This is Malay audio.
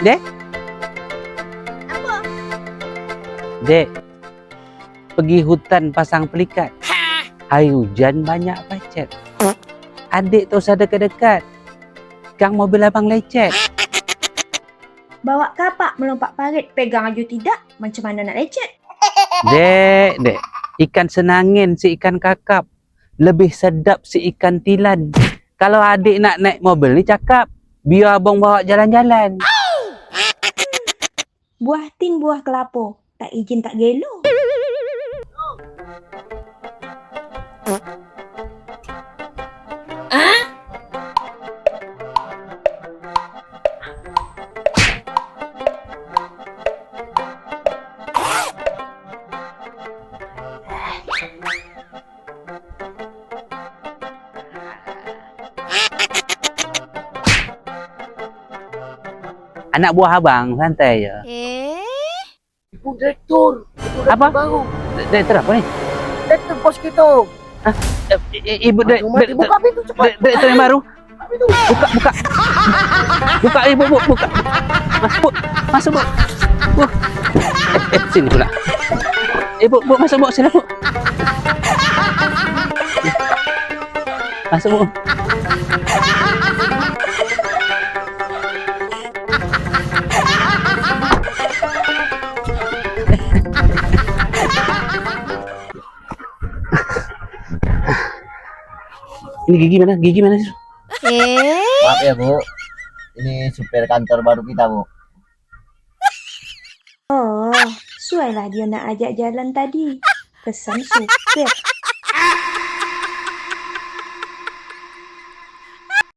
Dek? Apa? Dek, pergi hutan pasang pelikat. Hari hujan banyak pacet. Adik tak usah dekat-dekat. Kang mobil abang lecet. Bawa kapak melompat parit, pegang aju tidak, macam mana nak lecet? Dek, ikan senangin si ikan kakap. Lebih sedap si ikan tilan. Kalau adik nak naik mobil ni cakap, biar abang bawa jalan-jalan. Buah tin buah kelapa, tak izin tak gelo. Anak buah abang, santai je. Ibu direktur. Apa? Baru. Direktur apa ni? Direktur bos kita. Ibu Buka pintu cepat. direktur yang baru? Buka. Buka ibu, buka. Masuk, Bu. Bu. Sini pula. Ibu, masuk, Bu. Sini, Bu. Masuk, Bu. Ini gigi mana sih? Maaf ya Bu. Ini supir kantor baru kita Bu. Oh, suailah dia nak ajak jalan tadi. Pesan supir.